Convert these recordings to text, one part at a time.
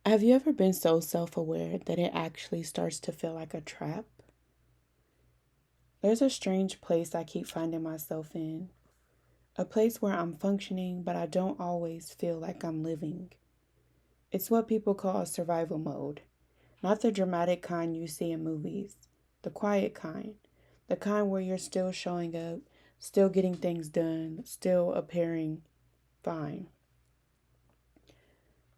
Have you ever been so self aware that it actually starts to feel like a trap? There's a strange place I keep finding myself in. A place where I'm functioning, but I don't always feel like I'm living. It's what people call survival mode. Not the dramatic kind you see in movies, the quiet kind. The kind where you're still showing up, still getting things done, still appearing fine.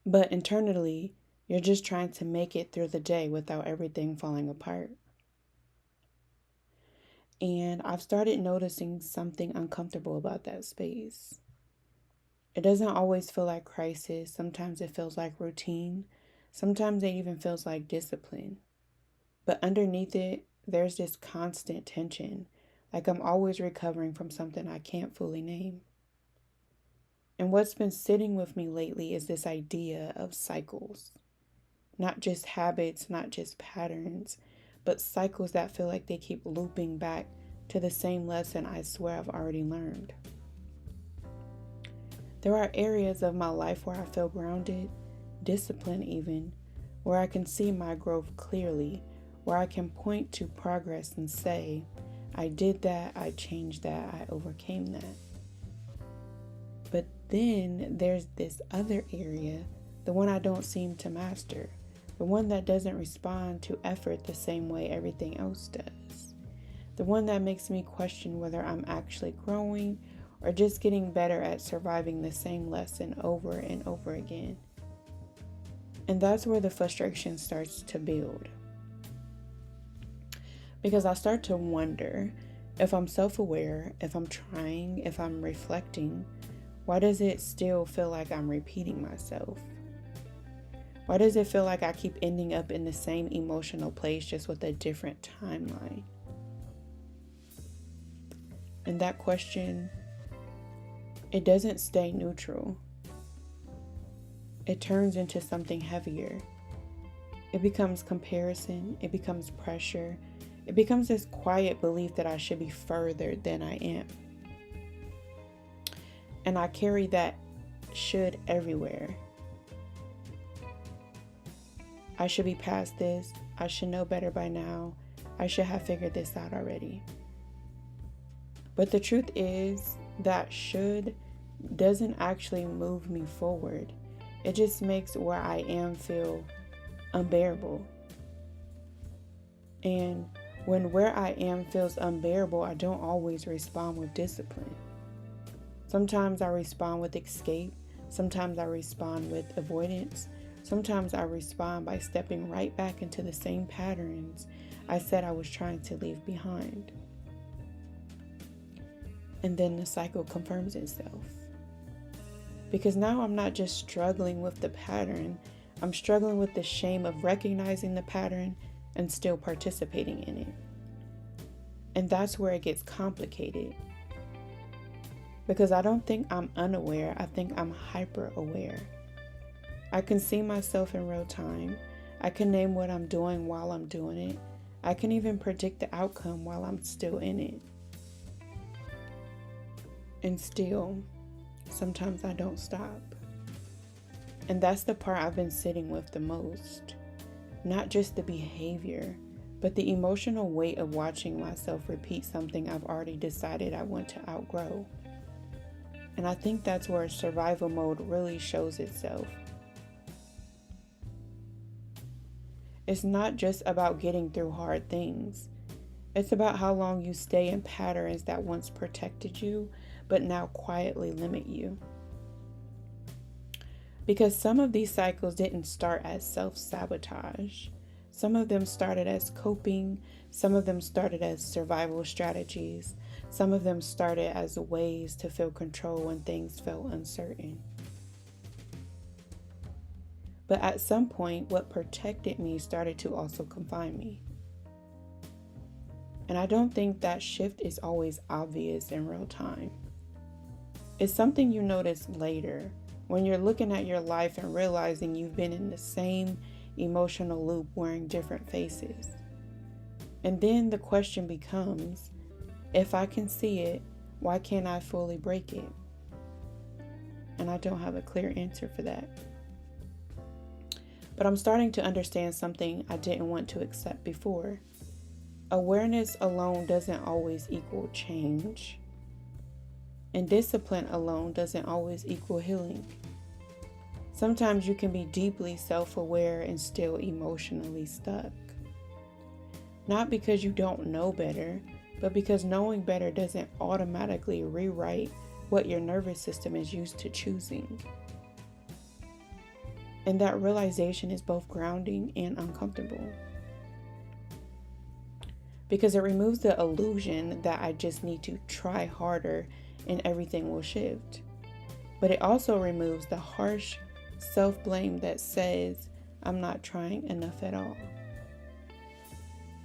But internally, you're just trying to make it through the day without everything falling apart. And I've started noticing something uncomfortable about that space. It doesn't always feel like crisis. Sometimes it feels like routine. Sometimes it even feels like discipline. But underneath it, there's this constant tension, like I'm always recovering from something I can't fully name. And what's been sitting with me lately is this idea of cycles. Not just habits, not just patterns, but cycles that feel like they keep looping back to the same lesson I swear I've already learned. There are areas of my life where I feel grounded, disciplined even, where I can see my growth clearly, where I can point to progress and say, I did that, I changed that, I overcame that. But then there's this other area, the one I don't seem to master, the one that doesn't respond to effort the same way everything else does, the one that makes me question whether I'm actually growing or just getting better at surviving the same lesson over and over again. And that's where the frustration starts to build. Because I start to wonder if I'm self aware, if I'm trying, if I'm reflecting, why does it still feel like I'm repeating myself? Why does it feel like I keep ending up in the same emotional place just with a different timeline? And that question, it doesn't stay neutral. It turns into something heavier. It becomes comparison, it becomes pressure, it becomes this quiet belief that I should be further than I am. And I carry that should everywhere. I should be past this. I should know better by now. I should have figured this out already. But the truth is that should doesn't actually move me forward. It just makes where I am feel unbearable. And when where I am feels unbearable, I don't always respond with discipline. Sometimes I respond with escape. Sometimes I respond with avoidance. Sometimes I respond by stepping right back into the same patterns I said I was trying to leave behind. And then the cycle confirms itself. Because now I'm not just struggling with the pattern, I'm struggling with the shame of recognizing the pattern and still participating in it. And that's where it gets complicated. Because I don't think I'm unaware, I think I'm hyper aware. I can see myself in real time. I can name what I'm doing while I'm doing it. I can even predict the outcome while I'm still in it. And still, sometimes I don't stop. And that's the part I've been sitting with the most. Not just the behavior, but the emotional weight of watching myself repeat something I've already decided I want to outgrow. And I think that's where survival mode really shows itself. It's not just about getting through hard things. It's about how long you stay in patterns that once protected you, but now quietly limit you. Because some of these cycles didn't start as self-sabotage. Some of them started as coping. Some of them started as survival strategies. Some of them started as ways to feel control when things felt uncertain. But at some point, what protected me started to also confine me. And I don't think that shift is always obvious in real time. It's something you notice later when you're looking at your life and realizing you've been in the same emotional loop wearing different faces. And then the question becomes, if I can see it, why can't I fully break it? And I don't have a clear answer for that. But I'm starting to understand something I didn't want to accept before. Awareness alone doesn't always equal change. And discipline alone doesn't always equal healing. Sometimes you can be deeply self-aware and still emotionally stuck. Not because you don't know better, but because knowing better doesn't automatically rewrite what your nervous system is used to choosing. And that realization is both grounding and uncomfortable. Because it removes the illusion that I just need to try harder and everything will shift. But it also removes the harsh self-blame that says I'm not trying enough at all.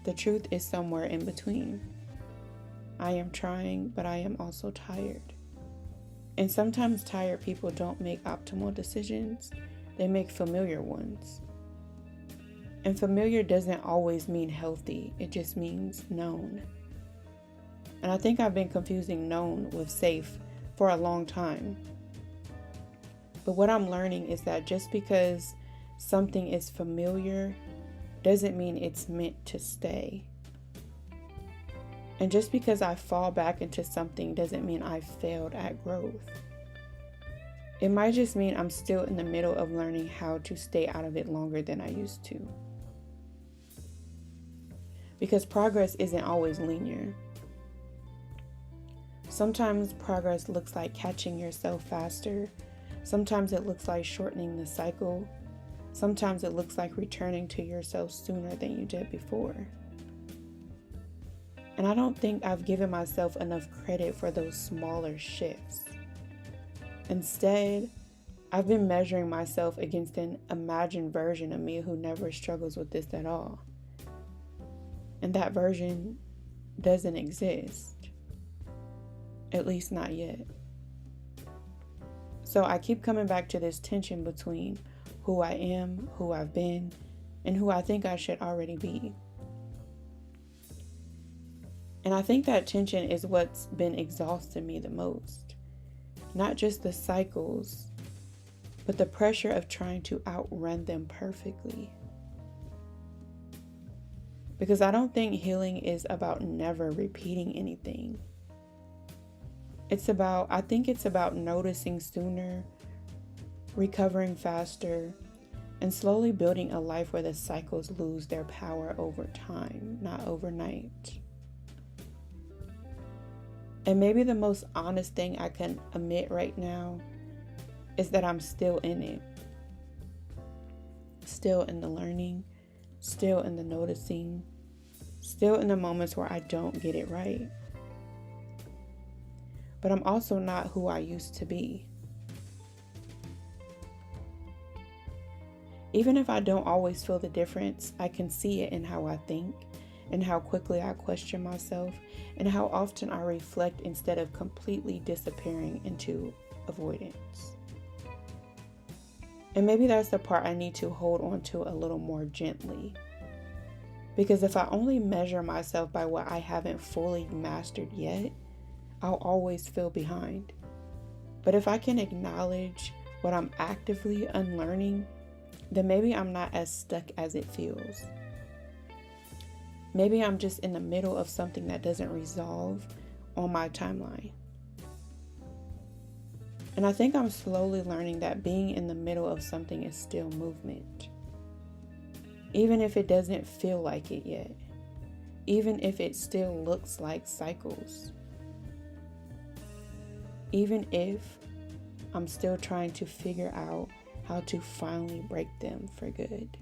The truth is somewhere in between. I am trying, but I am also tired. And sometimes tired people don't make optimal decisions, they make familiar ones. And familiar doesn't always mean healthy, it just means known. And I think I've been confusing known with safe for a long time. But what I'm learning is that just because something is familiar doesn't mean it's meant to stay. And just because I fall back into something doesn't mean I failed at growth. It might just mean I'm still in the middle of learning how to stay out of it longer than I used to. Because progress isn't always linear. Sometimes progress looks like catching yourself faster. Sometimes it looks like shortening the cycle. Sometimes it looks like returning to yourself sooner than you did before. And I don't think I've given myself enough credit for those smaller shifts. Instead, I've been measuring myself against an imagined version of me who never struggles with this at all. And that version doesn't exist. At least not yet. So I keep coming back to this tension between who I am, who I've been, and who I think I should already be. And I think that tension is what's been exhausting me the most. Not just the cycles, but the pressure of trying to outrun them perfectly. Because I don't think healing is about never repeating anything. I think it's about noticing sooner, recovering faster, and slowly building a life where the cycles lose their power over time, not overnight. And maybe the most honest thing I can admit right now is that I'm still in it. Still in the learning, still in the noticing, still in the moments where I don't get it right. But I'm also not who I used to be. Even if I don't always feel the difference, I can see it in how I think, and how quickly I question myself, and how often I reflect instead of completely disappearing into avoidance. And maybe that's the part I need to hold on to a little more gently. Because if I only measure myself by what I haven't fully mastered yet, I'll always feel behind. But if I can acknowledge what I'm actively unlearning, then maybe I'm not as stuck as it feels. Maybe I'm just in the middle of something that doesn't resolve on my timeline. And I think I'm slowly learning that being in the middle of something is still movement. Even if it doesn't feel like it yet. Even if it still looks like cycles. Even if I'm still trying to figure out how to finally break them for good.